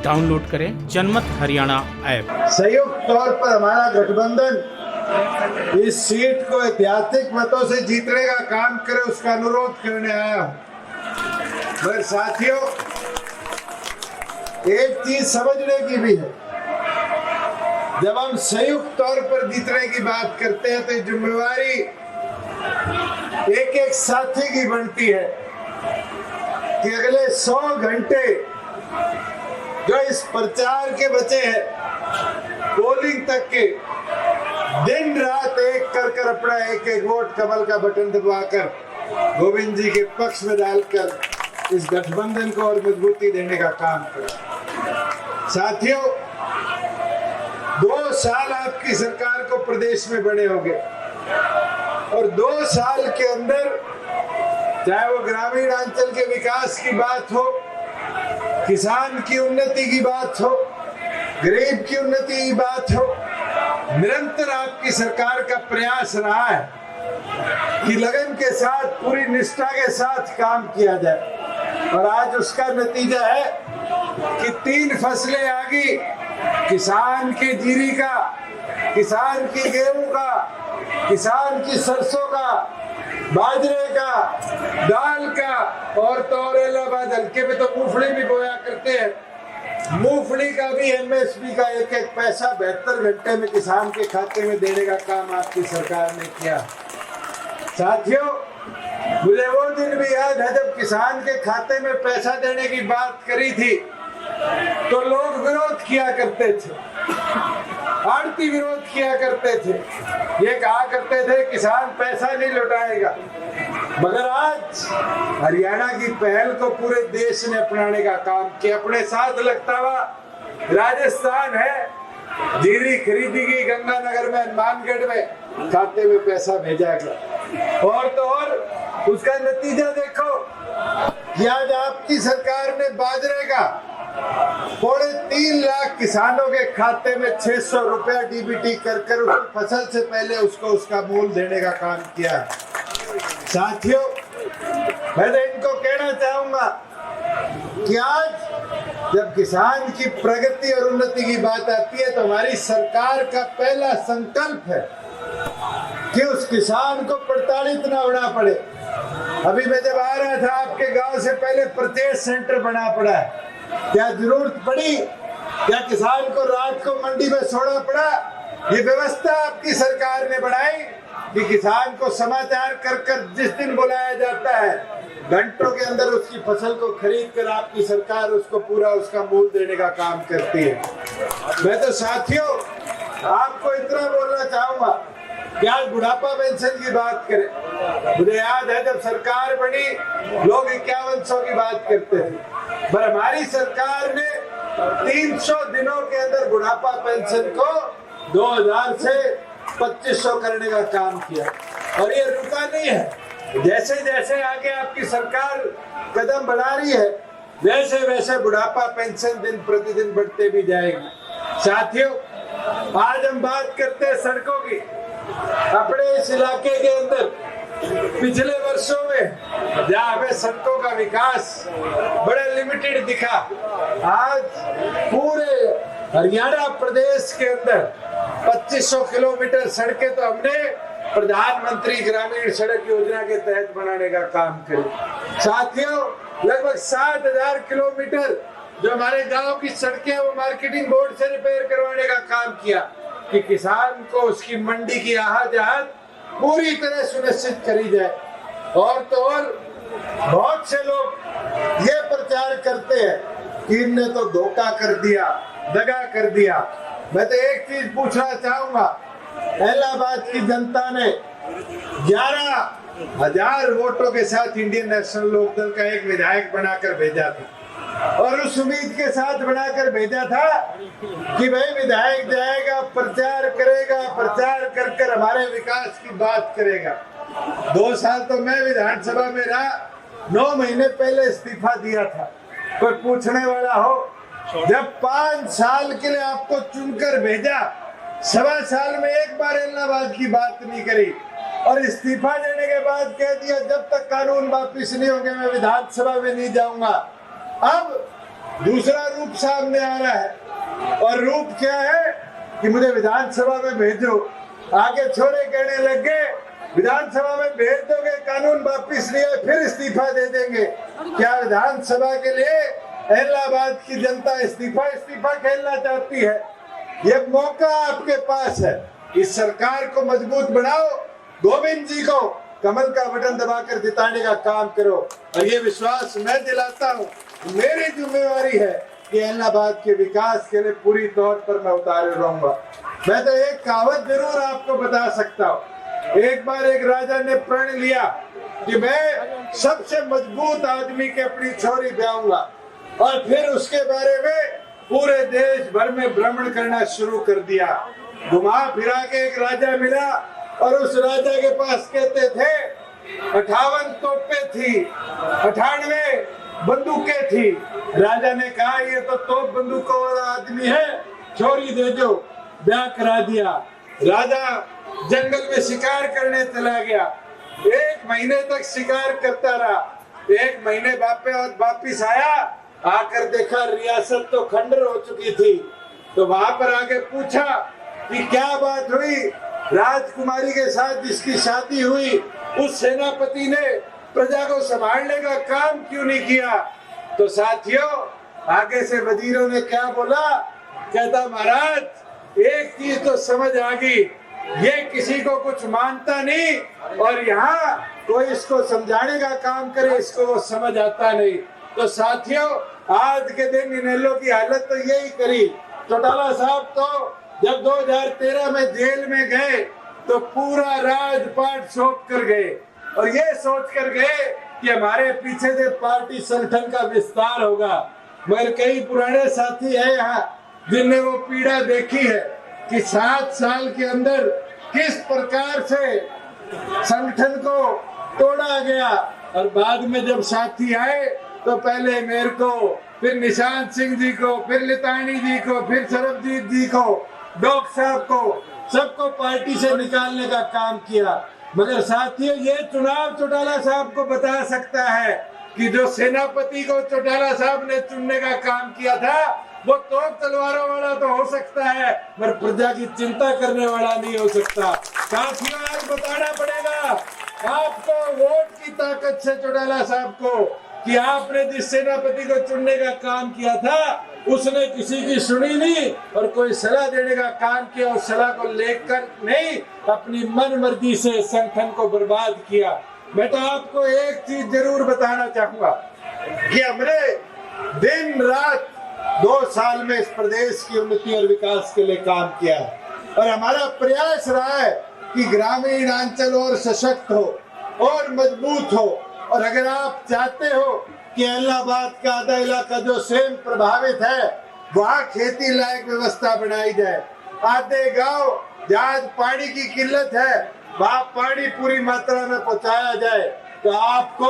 Download करें जनमत Haryana app. संयुक्त तौर पर हमारा गठबंधन इस सीट को ऐतिहासिक मतों से जीतने का काम करे, उसका अनुरोध करने आया हूं। मगर साथियों, एक चीज समझने की भी है, जब हम संयुक्त तौर पर जीतने की बात करते हैं तो जिम्मेवारी एक एक साथी की बनती है कि अगले 100 घंटे जो इस प्रचार के बचे हैं, पोलिंग तक के, दिन रात एक कर अपना एक एक वोट कमल का बटन दबाकर गोविंद जी के पक्ष में डालकर इस गठबंधन को और मजबूती देने का काम करें। साथियों, 2 साल आपकी सरकार को प्रदेश में बने होंगे और 2 साल के अंदर चाहे वो ग्रामीण अंचल के विकास की बात हो, किसान की उन्नति की बात हो, गरीब की उन्नति की बात हो, निरंतर आपकी सरकार का प्रयास रहा है कि लगन के साथ, पूरी निष्ठा के साथ काम किया जाए। और आज उसका नतीजा है कि 3 फसलें आ गई, किसान की जीरी का, किसान की गेहूं का, किसान की सरसों का, बाजरे का, दाल का, और तो और इलाहाबाद हल्के में तो मूंगफली भी बोया करते हैं। मूंगफली का भी एमएसपी का एक एक पैसा 72 घंटे में किसान के खाते में देने का काम आपकी सरकार ने किया। साथियों, मुझे वो दिन भी याद है जब किसान के खाते में पैसा देने की बात करी थी तो लोग विरोध किया करते थे, आड़ती विरोध किया करते थे, ये कहा करते थे किसान पैसा नहीं लौटाएगा। मगर आज हरियाणा की पहल को पूरे देश ने अपनाने का काम किया। अपने साथ लगता हुआ राजस्थान है, जीरी खरीदी गई गंगानगर में, हनुमानगढ़ में, खाते में पैसा भेजा गया। और तो और उसका नतीजा देखो कि आज आपकी सरकार ने बाजरे का 3.25 लाख किसानों के खाते में 600 रुपया डीबीटी कर उसकी फसल से पहले उसको उसका मूल देने का काम किया। साथियों, मैं तो इनको कहना चाहूंगा कि आज जब किसान की प्रगति और उन्नति की बात आती है तो हमारी सरकार का पहला संकल्प है कि उस किसान को प्रताड़ित ना होना पड़े। अभी मैं जब आ रहा था आपके गांव से, पहले परचेज सेंटर बना पड़ा है। क्या जरूरत पड़ी? क्या किसान को रात को मंडी में सोना पड़ा? ये व्यवस्था आपकी सरकार ने बनाई कि किसान को समाचार कर जिस दिन बुलाया जाता है, घंटों के अंदर उसकी फसल को खरीद कर आपकी सरकार उसको पूरा उसका मूल देने का काम करती है। मैं तो साथियों आपको इतना बोलना चाहूंगा कि आज बुढ़ापा पेंशन की बात करें, मुझे याद है जब सरकार बनी लोग 5100 की बात करते थे, पर हमारी सरकार ने 300 दिनों के अंदर बुढ़ापा पेंशन को 2000 से 2500 करने का काम किया। और ये रुका नहीं है, जैसे जैसे आगे आपकी सरकार कदम बढ़ा रही है वैसे वैसे बुढ़ापा पेंशन दिन प्रतिदिन बढ़ते भी जाएगी। साथियों, आज हम बात करते हैं सड़कों की। अपने इस इलाके के अंदर पिछले वर्षों में जहाँ हमें सड़कों का विकास बड़ा लिमिटेड दिखा, आज पूरे हरियाणा प्रदेश के अंदर 2500 किलोमीटर सड़कें तो हमने प्रधानमंत्री ग्रामीण सड़क योजना के तहत बनाने का काम किया। साथियों, लगभग 7000 किलोमीटर जो हमारे गांव की सड़कें वो मार्केटिंग बोर्ड से रिपेयर करवाने का काम किया कि किसान को उसकी मंडी की आहत पूरी तरह सुनिश्चित करी जाए। और तो और बहुत से लोग ये प्रचार करते हैं कि इनने तो धोखा कर दिया, दगा कर दिया। मैं तो एक चीज पूछना चाहूंगा, इलाहाबाद की जनता ने 11,000 वोटों के साथ इंडियन नेशनल लोकदल का एक विधायक बनाकर भेजा था और उस उम्मीद के साथ बनाकर भेजा था कि भाई विधायक जाएगा, प्रचार करेगा, प्रचार कर हमारे विकास की बात करेगा। 2 साल तो मैं विधानसभा में रहा, 9 महीने पहले इस्तीफा दिया था। कोई पूछने वाला हो, जब 5 साल के लिए आपको चुनकर भेजा, 1.25 साल में एक बार इलाहाबाद की बात नहीं करी और इस्तीफा देने के बाद कह दिया जब तक कानून वापिस नहीं होंगे मैं विधानसभा में नहीं जाऊंगा। अब दूसरा रूप सामने आ रहा है, और रूप क्या है कि मुझे विधानसभा में भेजो। आगे छोरे कहने लग गए विधानसभा में भेज दोगे, कानून वापिस लिए फिर इस्तीफा दे देंगे। क्या विधानसभा के लिए इलाहाबाद की जनता इस्तीफा खेलना चाहती है? ये मौका आपके पास है, इस सरकार को मजबूत बनाओ, गोविंद जी को कमल का बटन दबाकर जिताने का काम करो। और ये विश्वास मैं दिलाता हूँ, मेरी जिम्मेवारी है कि इलाहाबाद के विकास के लिए पूरी तौर पर मैं उतारे रहूंगा। मैं तो एक कहावत जरूर आपको बता सकता हूँ। एक बार एक राजा ने प्रण लिया कि मैं सबसे मजबूत आदमी के अपनी छोरी ब्याहूंगा, और फिर उसके बारे में पूरे देश भर में भ्रमण करना शुरू कर दिया। घुमा फिरा के एक राजा मिला, और उस राजा के पास कहते थे 58 तोपें थी, 98 बंदूकें थी। राजा ने कहा ये तो तोप बंदूकों वाला आदमी है, छोरी दे दो। ब्याह करा दिया। राजा जंगल में शिकार करने चला गया। 1 महीने तक शिकार करता रहा। 1 महीने वापिस आया, आकर देखा रियासत तो खंडर हो चुकी थी। तो वहां पर आके पूछा कि क्या बात हुई, राजकुमारी के साथ जिसकी शादी हुई उस सेनापति ने प्रजा को संभालने का काम क्यों नहीं किया? तो साथियों, आगे से वजीरों ने क्या बोला? कहता महाराज एक चीज तो समझ आ गई, ये किसी को कुछ मानता नहीं, और यहाँ कोई इसको समझाने का काम करे इसको वो समझ आता नहीं। तो साथियों, आज के दिन इनेलो की हालत तो यही करी। चौटाला साहब तो जब 2013 में जेल में गए तो पूरा राजपाट सौंप कर गए, और ये सोच कर गए कि हमारे पीछे से पार्टी संगठन का विस्तार होगा। मगर कई पुराने साथी है यहाँ जिनने वो पीड़ा देखी है कि 7 साल के अंदर किस प्रकार से संगठन को तोड़ा गया। और बाद में जब साथी आए तो पहले मेरे को, फिर निशांत सिंह जी को, फिर लितानी जी को, फिर सरबजीत जी को, डॉक्टर साहब को, सबको पार्टी से निकालने का काम किया। मगर साथियों, ये चुनाव चौटाला साहब को बता सकता है कि जो सेनापति को चौटाला साहब ने चुनने का काम किया था वो तोप तलवारों वाला तो हो सकता है, पर प्रजा की चिंता करने वाला नहीं हो सकता। साथियों, आज बताना पड़ेगा आपको वोट की ताकत से चौटाला साहब को कि आपने जिस सेनापति को चुनने का काम किया था उसने किसी की सुनी नहीं, और कोई सलाह देने का काम किया और सलाह को लेकर नहीं, अपनी मन मर्जी से संगठन को बर्बाद किया। मैं तो आपको एक चीज जरूर बताना चाहूंगा कि हमने दिन रात 2 साल में इस प्रदेश की उन्नति और विकास के लिए काम किया है, और हमारा प्रयास रहा है कि ग्रामीण अंचल और सशक्त हो और मजबूत हो। और अगर आप चाहते हो कि इलाहाबाद का आधा इलाका जो स्वयं प्रभावित है वहाँ खेती लायक व्यवस्था बनाई जाए, आधे गांव जहाँ पानी की किल्लत है वहाँ पानी पूरी मात्रा में पहुँचाया जाए, तो आपको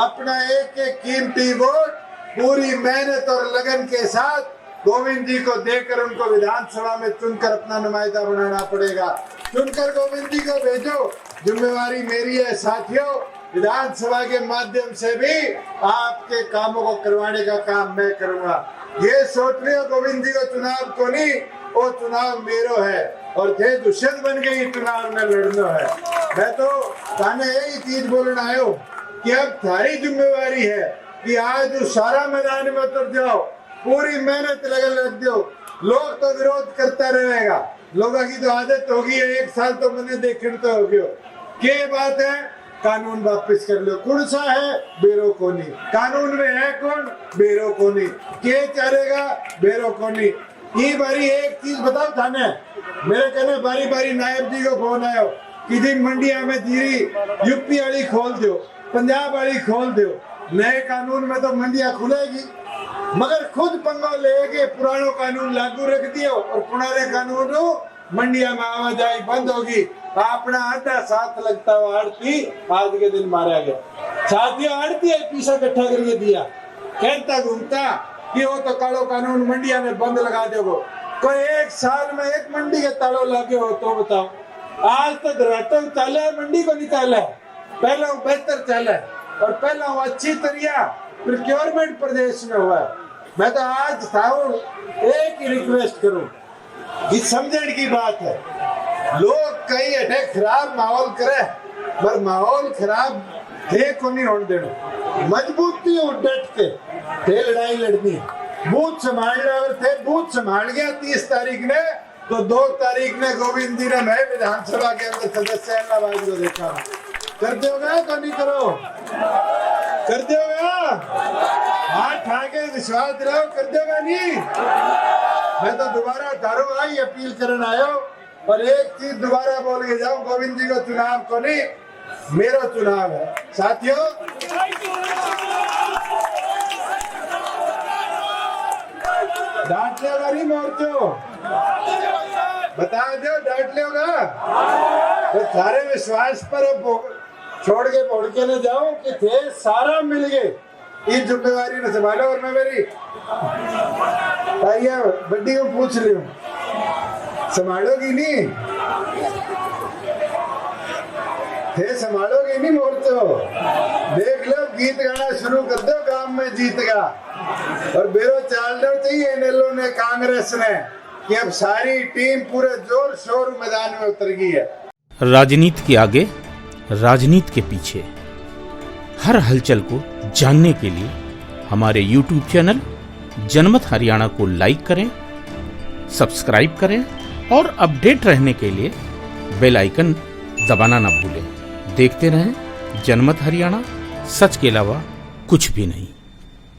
अपना एक एक कीमती वोट पूरी मेहनत और लगन के साथ गोविंद जी को देकर उनको विधानसभा में चुनकर अपना नुमाइंदा बनाना पड़ेगा। चुनकर गोविंद जी को भेजो, जिम्मेवारी मेरी है। साथियों, विधानसभा के माध्यम से भी आपके कामों को करवाने का काम मैं करूंगा। ये सोच लियो गोविंद जी को चुनाव को नहीं, वो चुनाव मेरो है, और थे दुष्यंत बन के चुनाव में लड़ना है। मैं तो थाने यही चीज बोलना आयो कि अब थारी जिम्मेवारी है कि आज सारा मैदान में उतर जाओ, पूरी मेहनत लगन लग दो। लोग तो विरोध करता रहेगा, लोगों की तो आदत होगी है, 1 साल तो मैंने देखने तो हो गयो। क्या बात है, कानून वापस कर लो। कौन सा है? बेरो कोनी। कानून में है कौन? बेरो कोनी। के करेगा? बेरो कोनी। ये बारी एक चीज बताओ थाने, मेरे कहने बारी बारी नायब जी को फोन आयो कि जी मंडिया में जीरी यूपी वाली खोल दो, पंजाब वाली खोल दो। नए कानून में तो मंडिया खुलेगी, मगर खुद पंगो लेके पुरानो कानून लागू रख दियो और पुराने कानून मंडिया में आवाजाही बंद होगी। अपना आधा साथ लगता हुआ आड़ती आज के दिन मारा गया। साथियों, आड़ती है पीछा इकट्ठा करके दिया, कहता घूमता कि वो तो कालो कानून मंडिया में बंद लगा दोगे। कोई 1 साल में 1 मंडी के तालों लगे हो तो बताओ। आज तक रातों चाला है, मंडी को निकाला है, पहला बेहतर चाला है, और पहला अच्छी तरह प्रोक्योरमेंट प्रदेश में हुआ है। मैं तो आज थाऊ एक ही रिक्वेस्ट करूं कि समझण की बात है, लोग कई अटे खराब माहौल करे पर माहौल खराब थे को नहीं होने देना, मजबूती और डट के थे लड़ाई लड़नी। बूथ संभालने वाले थे, बूथ संभाल गया 30 तारीख ने, तो 2 तारीख ने गोविंद जी ने मैं विधानसभा के अंदर सदस्य इलाहाबाद को देखा। कर दोगे तो नहीं करो, कर दोगे, हाथ ठाके विश्वास दिलाओ, कर दोगे नहीं। मैं तो दोबारा तारो आई अपील करने आयो और एक चीज दोबारा बोल के जाऊं, गोविंद जी को चुनाव को नहीं, मेरा चुनाव है साथियों। डांट लेगा नहीं मोर्चो, बता दो डांट लेगा तो सारे विश्वास पर छोड़ के बोल के न जाओ कि थे सारा मिल गए इस जिम्मेवारी ने संभालो। और मैं मेरी भैया बड्डी को पूछ रही हूँ, संभालोगी नहीं? थे संभालोगी नहीं मोर्चो? देख लो, गीत गाना शुरू कर दो, गांव में जीतेगा। और बेरो चाल दो चाहिए एनएलओ ने, कांग्रेस ने, कि अब सारी टीम पूरे जोर शोर मैदान में उतर गई है। राजनीति के आगे, राजनीति के पीछे, हर हलचल को जानने के लिए हमारे YouTube चैनल जनमत हरियाणा को लाइक करें, सब्सक्राइब करें और अपडेट रहने के लिए बेल आइकन दबाना ना भूलें। देखते रहें जनमत हरियाणा, सच के अलावा कुछ भी नहीं।